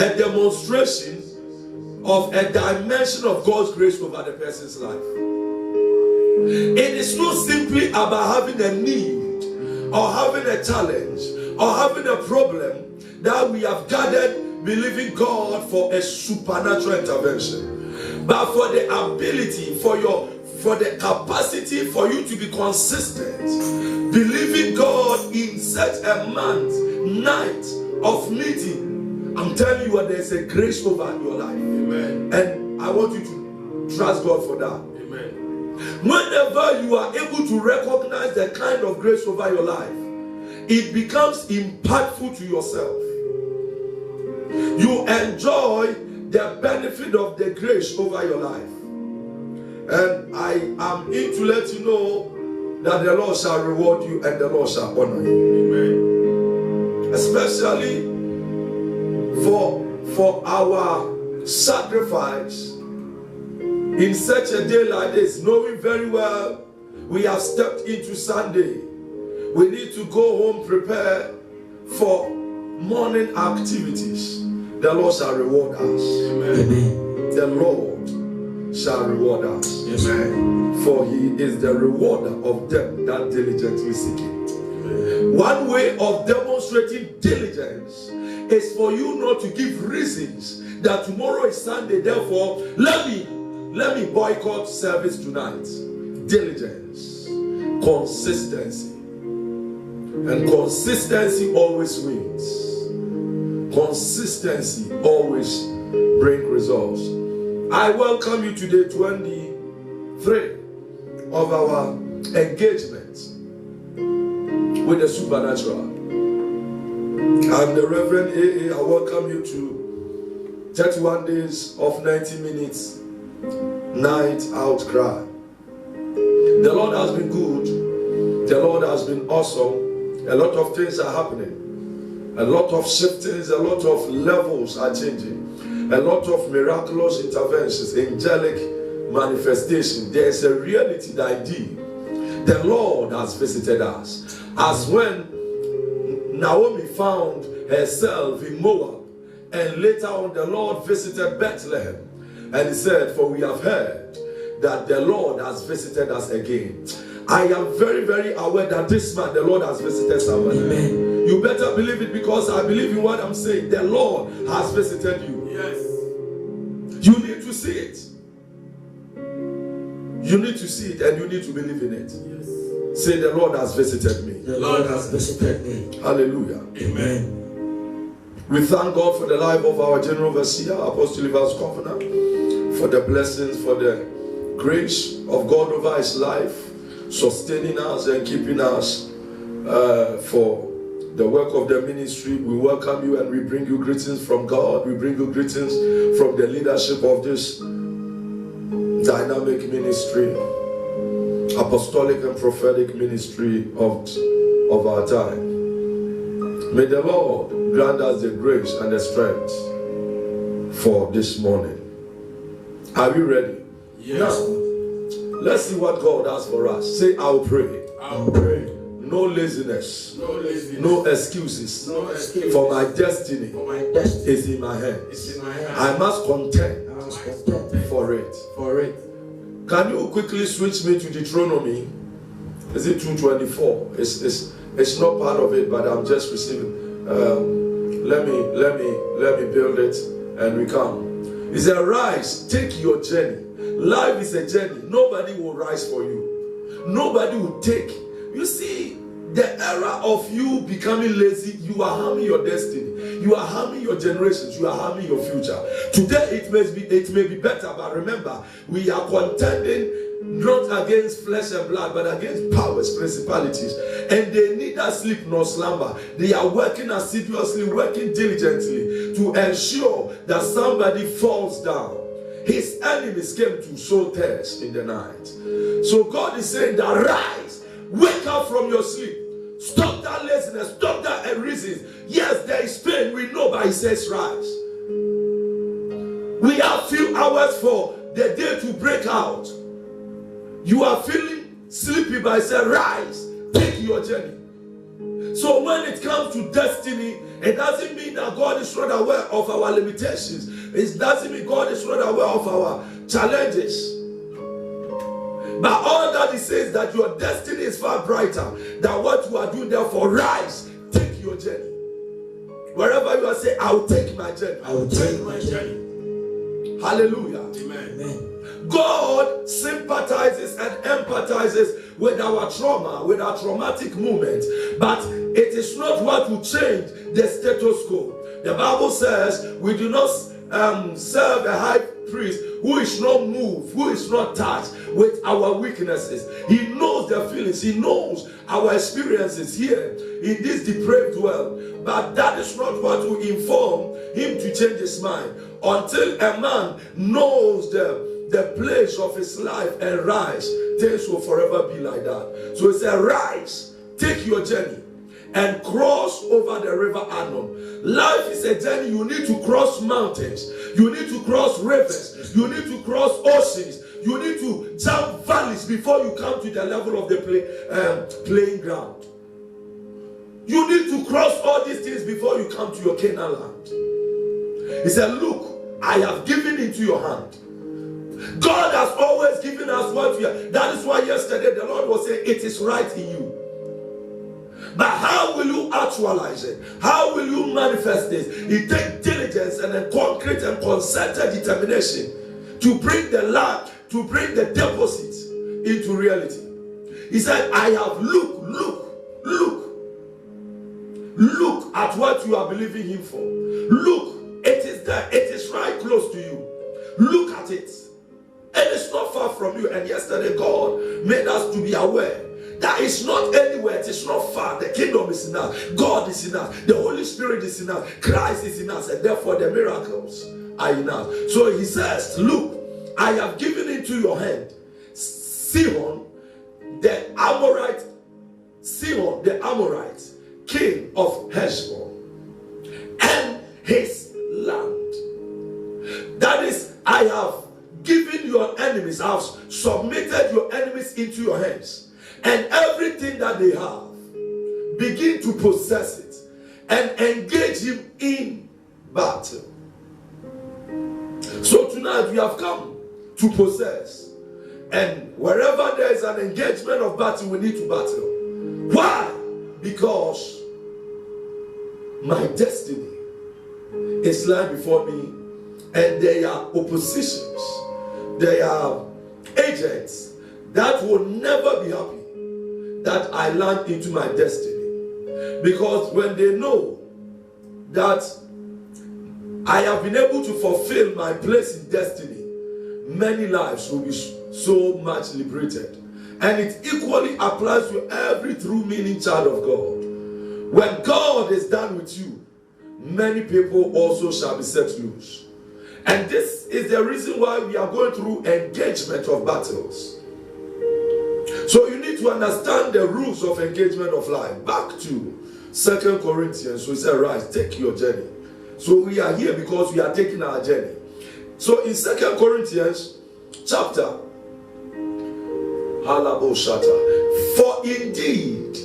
a demonstration of a dimension of God's grace over the person's life. It is not simply about having a need or having a challenge or having a problem that we have gathered believing God for a supernatural intervention, but for the ability, for the capacity for you to be consistent, believing God in such a month, night of meeting. I'm telling you what, there's a grace over your life. Amen. And I want you to trust God for that. Amen. Whenever you are able to recognize the kind of grace over your life, it becomes impactful to yourself. You enjoy the benefit of the grace over your life. And I am in to let you know that the Lord shall reward you and the Lord shall honor you. Amen. Especially for our sacrifice in such a day like this, knowing very well we have stepped into Sunday. We need to go home, prepare for morning activities. The Lord shall reward us. Amen. The Lord shall reward us. Amen. For He is the rewarder of them that diligently seek it. Amen. One way of demonstrating diligence is for you not to give reasons that tomorrow is Sunday, therefore let me boycott service tonight. Diligence, consistency, and consistency always wins. Consistency always brings results. I welcome you to day 23 of our engagement with the supernatural. I'm the Reverend AA. I welcome you to 31 days of 90 minutes night out cry. The Lord has been good. The Lord has been awesome. A lot of things are happening. A lot of shiftings, a lot of levels are changing. A lot of miraculous interventions, angelic manifestation. There is a reality that indeed the Lord has visited us. As when Naomi found herself in Moab, and later on the Lord visited Bethlehem, and he said, for we have heard that the Lord has visited us again. I am very, very aware that this man, the Lord has visited somebody. Amen. You better believe it, because I believe in what I'm saying. The Lord has visited you. Yes. You need to see it. You need to see it, and you need to believe in it. Yes. Say, the Lord has visited me. The Lord has visited me. Hallelujah. Amen. We thank God for the life of our General Overseer, Apostle Livers Governor, for the blessings, for the grace of God over his life, sustaining us and keeping us for the work of the ministry. We welcome you and we bring you greetings from God. We bring you greetings from the leadership of this dynamic ministry, apostolic and prophetic ministry of our time. May the Lord grant us the grace and the strength for this morning. Are you ready? Yes. Now, let's see what God has for us. Say, I'll pray. I'll pray. No laziness. No laziness. No excuses. No excuses. For my destiny, For my destiny is in my hands. is in my hands. I must contend I must contend for it. for it. Can you quickly switch me to Deuteronomy? Is it 2:24? It's not part of it, but I'm just receiving. Let me build it and we come. It says, rise, take your journey. Life is a journey. Nobody will rise for you. Nobody will take. You see, the era of you becoming lazy, you are harming your destiny. You are harming your generations. You are harming your future. Today it may be better, but remember, we are contending not against flesh and blood, but against powers, principalities. And they neither sleep nor slumber. They are working assiduously, working diligently to ensure that somebody falls down. His enemies came to sow tares in the night. So God is saying that rise, wake up from your sleep. Stop that laziness, stop that reason. Yes, there is pain, we know, but He says rise. We have few hours for the day to break out. You are feeling sleepy, but I say rise, take your journey. So when it comes to destiny, it doesn't mean that God is not aware of our limitations. It doesn't mean God is not aware of our challenges. But all that it says that your destiny is far brighter than what you are doing. Therefore, rise, take your journey. Wherever you are saying, I will take my journey. I will take my journey. Hallelujah. Amen. God sympathizes and empathizes with our trauma, with our traumatic moment. But it is not what will change the status quo. The Bible says we do not serve a high priest who is not moved, who is not touched with our weaknesses. He knows the feelings, he knows our experiences here in this depraved world. But that is not what will inform him to change his mind. Until a man knows the place of his life and rise, things will forever be like that. So he said, rise, take your journey and cross over the river Arnon. Life is a journey. You need to cross mountains. You need to cross rivers. You need to cross oceans. You need to jump valleys before you come to the level of the playing ground. You need to cross all these things before you come to your Canaan land. He said, look, I have given into your hand. God has always given us what we are. That is why yesterday the Lord was saying, it is right in you. But how will you actualize it? How will you manifest this? It takes diligence and a concrete and concerted determination to bring the land, to bring the deposit into reality. He said, I have look at what you are believing him for. Look, it is there, it is right close to you. Look at it. And it's not far from you. And yesterday God made us to be aware that it's not anywhere, it is not far. The kingdom is in us, God is in us, the Holy Spirit is in us, Christ is in us, and therefore the miracles are in us. So he says, look, I have given into your hand Sihon the Amorite, king of Heshbon, and his land. That is, I have given your enemies, I have submitted your enemies into your hands. And everything that they have, begin to possess it and engage him in battle. So tonight we have come to possess. And wherever there is an engagement of battle, we need to battle. Why? Because my destiny is lying before me, and there are oppositions, there are agents that will never be happy that I land into my destiny. Because when they know that I have been able to fulfill my place in destiny, many lives will be so much liberated. And it equally applies to every true meaning child of God. When God is done with you, many people also shall be set loose. And this is the reason why we are going through engagement of battles. So you need to understand the rules of engagement of life. Back to 2 Corinthians. So he said, rise, take your journey. So we are here because we are taking our journey. So in 2 Corinthians chapter, for indeed,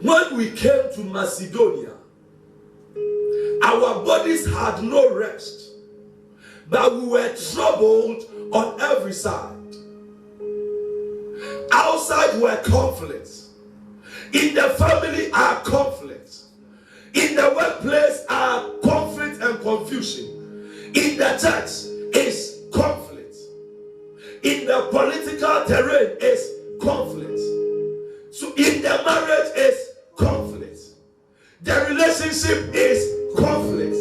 when we came to Macedonia, our bodies had no rest, but we were troubled on every side. Outside were conflicts. In the family are conflicts. In the workplace are conflict and confusion. In the church is conflict. In the political terrain is conflict. So in the marriage is conflict. The relationship is conflict.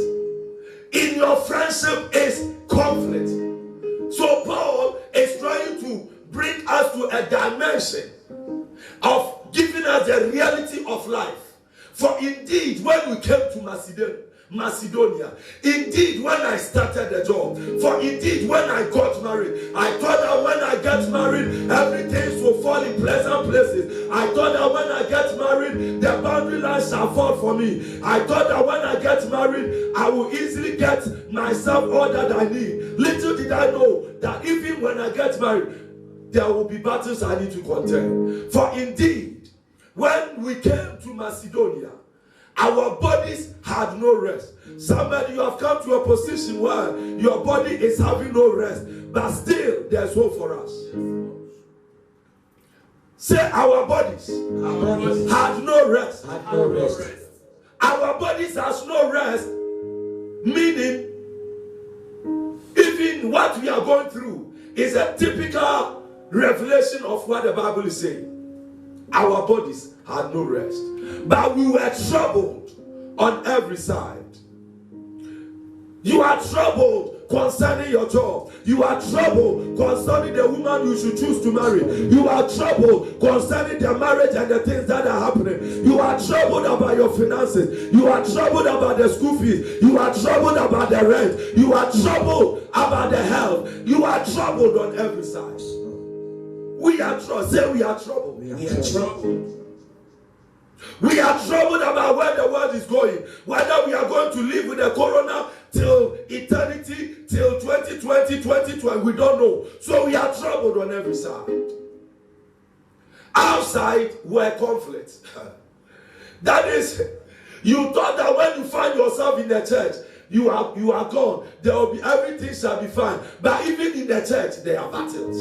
In your friendship is conflict. So Paul is trying to bring us to a dimension of giving us the reality of life. For indeed, when we came to Macedonia, indeed when I started the job, for indeed when I got married, I thought that when I get married, everything will fall in pleasant places. I thought that when I get married, the boundary lines shall fall for me. I thought that when I get married, I will easily get myself all that I need. Little did I know that even when I get married, there will be battles I need to contend. For indeed, when we came to Macedonia, our bodies had no rest. Somebody, you have come to a position where your body is having no rest, but still there's hope for us. Say, our bodies had no rest. Our bodies has no rest, meaning even what we are going through is a typical revelation of what the Bible is saying. Our bodies had no rest, but we were troubled on every side. You are troubled concerning your job. You are troubled concerning the woman you should choose to marry. You are troubled concerning the marriage and the things that are happening. You are troubled about your finances. You are troubled about the school fees. You are troubled about the rent. You are troubled about the health. You are troubled on every side. We are troubled. Say we are troubled. We are troubled. We are troubled about where the world is going. Whether we are going to live with the corona till eternity, till 2020, 2020, we don't know. So we are troubled on every side. Outside were conflicts. That is, you thought that when you find yourself in the church, you are gone. There will be, everything shall be fine. But even in the church, there are battles.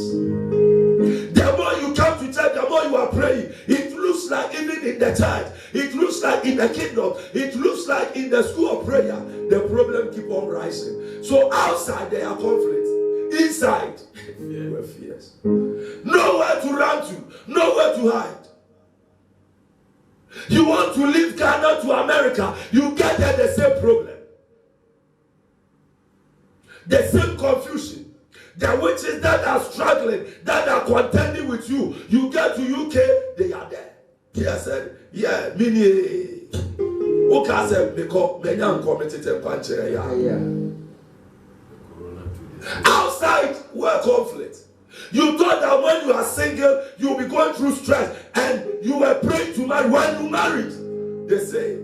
The more you come to church, the more you are praying. It looks like even in the church, it looks like in the kingdom, it looks like in the school of prayer, the problem keep on rising. So outside there are conflicts. Inside, there were fears. Nowhere to run to, nowhere to hide. You want to leave Ghana to America, you get there the same problem. The same confusion. The witches that are struggling, that are contending with you, you get to UK, they are there. He said, yeah, mini. Okay, said, because many uncommitted and puncher. Outside were conflict. You thought that when you are single, you'll be going through stress, and you were praying to marry. When you married, they say,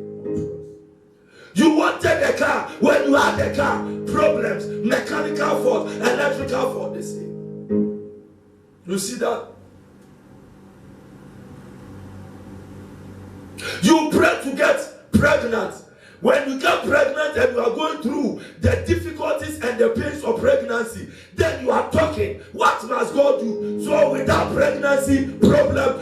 you wanted a car. When you had a car, problems, mechanical fault, electrical fault, they say. You see that? You pray to get pregnant. When you get pregnant and you are going through the difficulties and the pains of pregnancy, then you are talking, what must God do? So without pregnancy problem,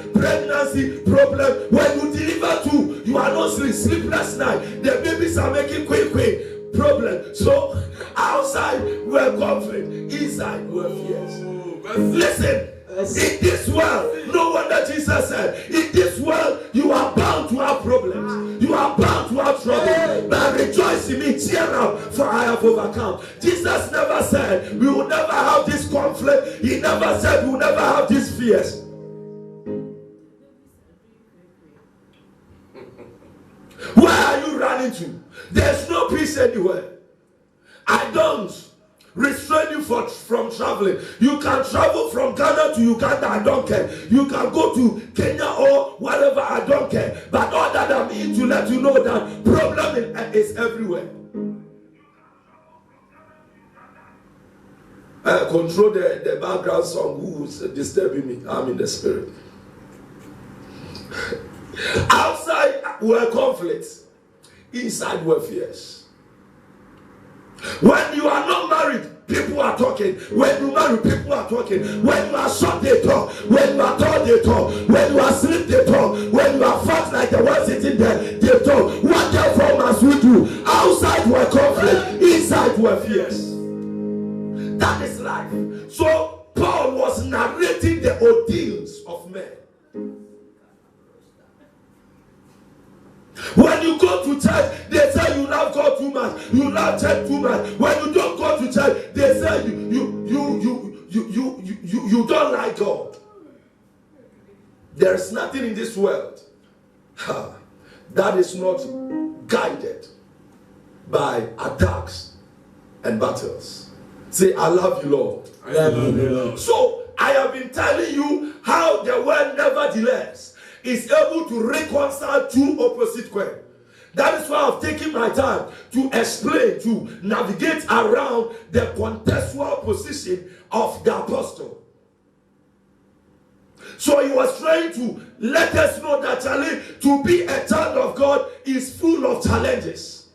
when you deliver too, you are not sleepless night. The babies are making quick problem. So outside were conflict, inside were fears. Listen. In this world, no wonder Jesus said, in this world, you are bound to have problems. You are bound to have trouble. But rejoice in me, cheer up, for I have overcome. Jesus never said we will never have this conflict. He never said we will never have these fears. Where are you running to? There's no peace anywhere. I don't restrain you from traveling. You can travel from Ghana to Uganda, I don't care. You can go to Kenya or whatever, I don't care. But all that I'm in to let you know that problem is everywhere. Control the background song who's disturbing me. I'm in the spirit. Outside were conflicts. Inside were fears. When you are not married, people are talking. When you marry, people are talking. When you are short, they talk. When you are tall, they talk. When you are asleep, they talk. When you are fat like the one sitting there, they talk. What therefore must we do? Outside were conflict, inside were fears. That is life. So Paul was narrating the ordeals of men. When you go to church, they say you love God too much. You love church too much. When you don't go to church, they say you don't like God. There is nothing in this world that is not guided by attacks and battles. Say, I love you, Lord. I love you, Lord. So I have been telling you how the word nevertheless is able to reconcile two opposite coins. That is why I've taken my time to explain, to navigate around the contextual position of the apostle. So he was trying to let us know that to be a child of God is full of challenges.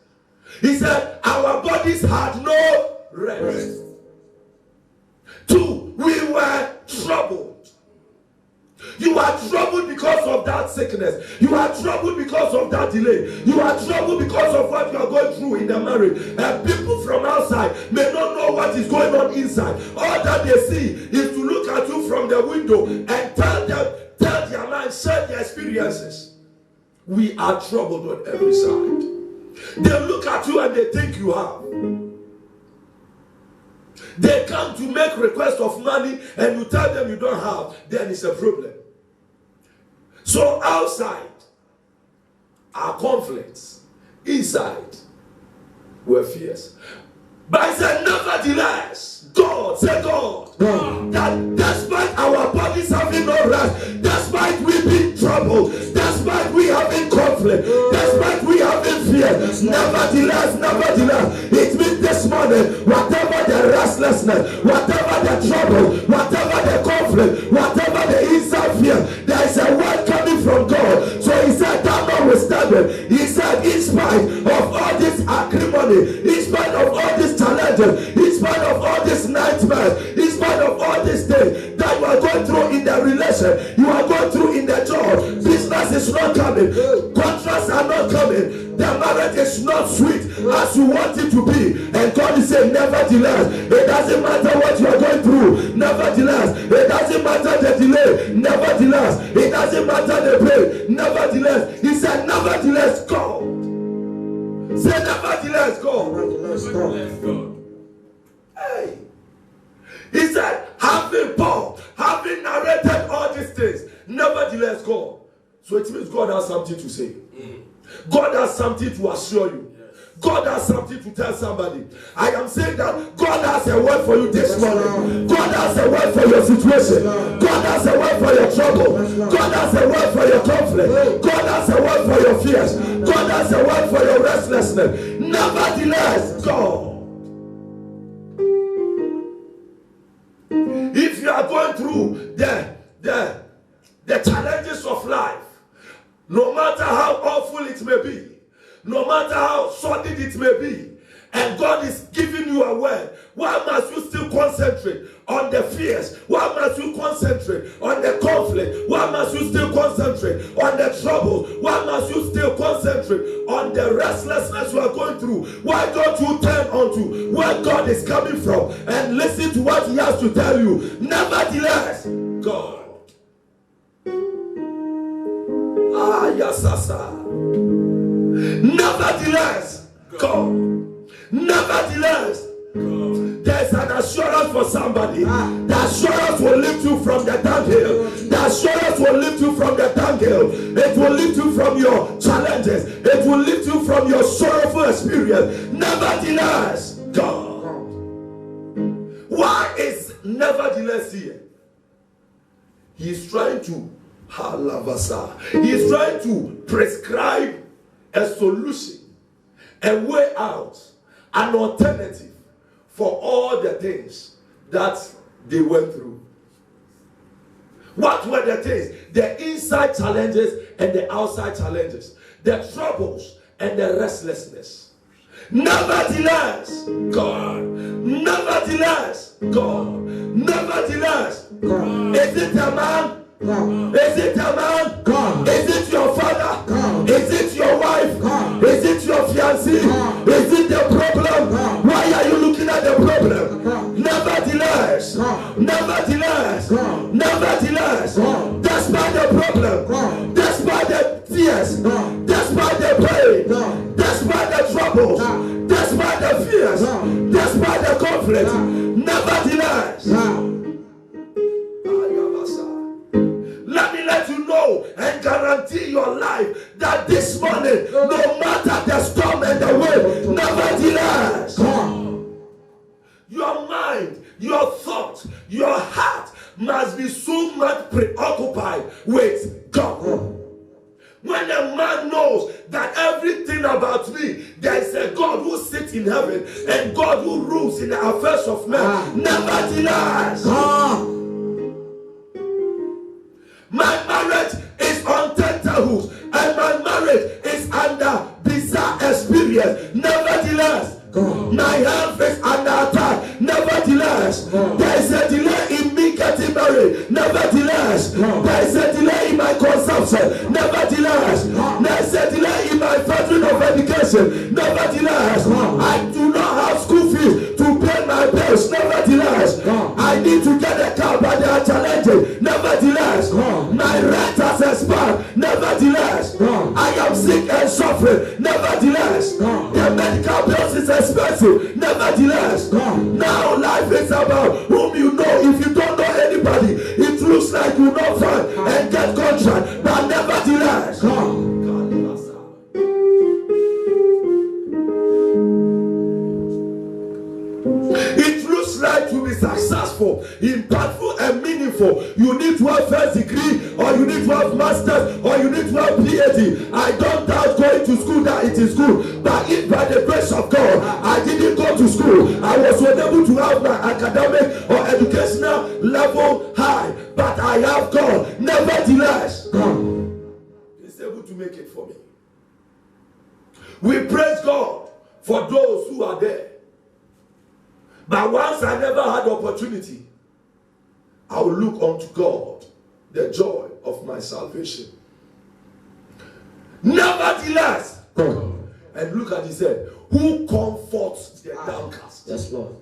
He said, our bodies had no rest. 2, we were troubled. You are troubled because of that sickness. You are troubled because of that delay. You are troubled because of what you are going through in the marriage. And people from outside may not know what is going on inside. All that they see is to look at you from the window and tell their mind, share their experiences. We are troubled on every side. They look at you and they think you have. They come to make requests of money and you tell them you don't have, then it's a problem. So outside are conflicts, inside were fears. But I said, nevertheless, God, that despite our bodies having no rest, despite we being troubled, despite we having conflict, despite we having fear, nevertheless, it means this morning, whatever the restlessness, whatever the trouble, whatever the conflict, whatever the inside fear, there is a word coming from God. So he said, that notwithstanding, he said, in spite of all this acrimony, in spite of all these challenges, in spite of all these nightmares, in spite of all these things that you are going through in the relation, you are going through in the job, business is not coming, contracts are not coming, the marriage is not sweet as you want it to be, and God is saying, nevertheless, it doesn't matter what you are going through, nevertheless, it doesn't matter the delay, nevertheless, it doesn't matter the pain, nevertheless, he said, nevertheless, God. Say, nevertheless, God. Nevertheless, God. Hey. He said, having narrated all these things, nevertheless, God. So it means God has something to say. God has something to assure you. God has something to tell somebody. I am saying that God has a word for you this morning. God has a word for your situation. God has a word for your trouble. God has a word for your conflict. God has a word for your fears. God has a word for your restlessness. Nevertheless, God. If you are going through the challenges of life, no matter how awful it may be, no matter how sordid it may be, and God is giving you a word, why must you still concentrate on the fears? Why must you concentrate on the conflict? Why must you still concentrate on the trouble? Why must you still concentrate on the restlessness you are going through? Why don't you turn onto where God is coming from and listen to what he has to tell you? Nevertheless, God. Nevertheless, God. Nevertheless, God. There's an assurance for somebody. The assurance will lift you from the dunghill. The assurance will lift you from the dunghill. It will lift you from your challenges. It will lift you from your sorrowful experience. Nevertheless, God. Why is nevertheless here? He is trying to he is trying to prescribe a solution, a way out, an alternative for all the things that they went through. What were the things? The inside challenges and the outside challenges, the troubles and the restlessness. Nevertheless, God. Nevertheless, God. Nevertheless, God. Is it a man? God. Is it a man? God. Is it your father? God. Is it your wife? God. Is it your fiancé? God. Is it the problem? God. Why are you looking at the problem? God. Nevertheless, God. Nevertheless, God. Nevertheless, God. Despite the problem, God. Despite the tears, God. Despite the pain, God. Despite the troubles, God. Despite the fears, God. Despite the conflict, God. Nevertheless, God. Let me let you know and guarantee your life that this morning, no matter the storm and the wind, nevertheless, your mind, your thoughts, your heart must be so much preoccupied with God. When a man knows that everything about me, there is a God who sits in heaven and God who rules in the affairs of men, nevertheless, My health is under attack. Nevertheless, there is a delay in me getting married. Nevertheless, there is a delay in my consumption. Nevertheless, there is a delay in my pattern of education. Nevertheless, I do not have school fees to pay my bills. Nevertheless, I need to get a car, but they are challenging. Nevertheless, my rent has expired. Nevertheless, I am sick and suffering. Nevertheless, the medical bills is expensive. Nevertheless, now life is about whom you know. If you don't know anybody, it looks like you not find and get contract. But nevertheless, it looks like to be successful, impactful, and meaningful. You need to have first degree, or you need to have masters, or you need to have PhD. I don't doubt going to school that it is good, but if by the grace of God I didn't go to school, I was unable to have my academic or educational level high, but I have God. Nevertheless, God is able to make it for me. We praise God for those who are there. But once I never had opportunity, I will look unto God, the joy of my salvation. Nevertheless, and look at he said, who comforts the downcast? Yes, Lord.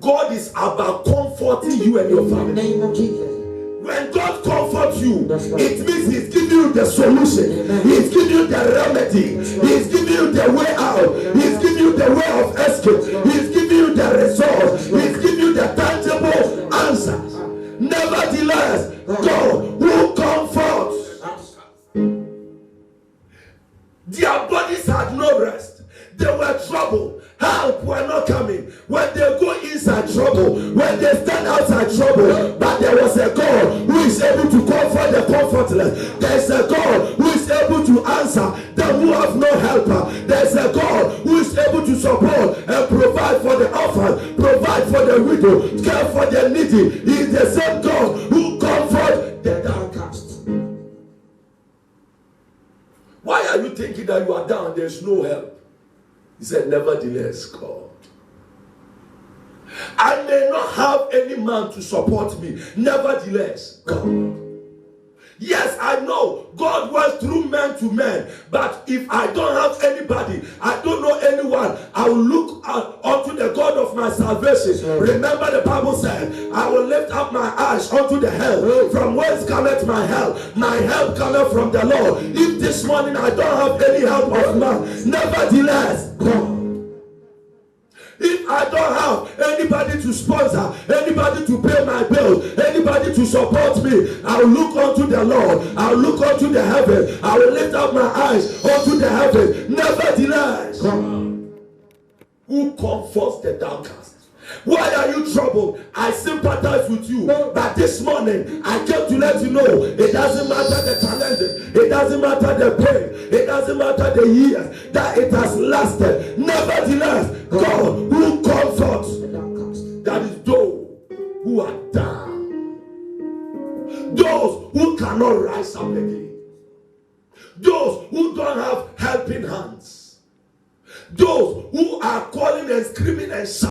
God is about comforting you and your family. In the name of Jesus. When God comforts you, Right. it means He's giving you the solution. Amen. He's giving you the remedy. Right. He's giving you the way out. He's giving you the way of escape. He's giving you the resource. He's giving you the tangible answers. Nevertheless, God who comforts. Their bodies had no rest. They were troubled. Help were not coming. When they go inside trouble, when they stand outside trouble, but there was a God who is able to comfort the comfortless. There is a God who is able to answer them who have no helper. There is a God who is able to support and provide for the orphan, provide for the widow, care for the needy. He is the same God who comforts the downcast. Why are you thinking that you are down? There is no help. He said, nevertheless, God, I may not have any man to support me. Nevertheless, God. Yes, I know God works through men to men, but if I don't have anybody, I don't know anyone, I will look unto the God of my salvation. Remember the Bible said, I will lift up my eyes unto the hill, from whence cometh my help. My help cometh from the Lord. If this morning I don't have any help of man, nevertheless, God. If I don't have anybody to sponsor, anybody to pay my bills, anybody to support me, I will look unto the Lord. I will look unto the heaven. I will lift up my eyes unto the heaven. Nevertheless, who comforts the downcast? Why are you troubled? I sympathize with you. But this morning, I came to let you know, it doesn't matter the challenges, it doesn't matter the pain, it doesn't matter the years that it has lasted. Nevertheless, God who comforts, that is those who are down, those who cannot rise up again, those who don't have helping hands, those who are calling and screaming and shouting.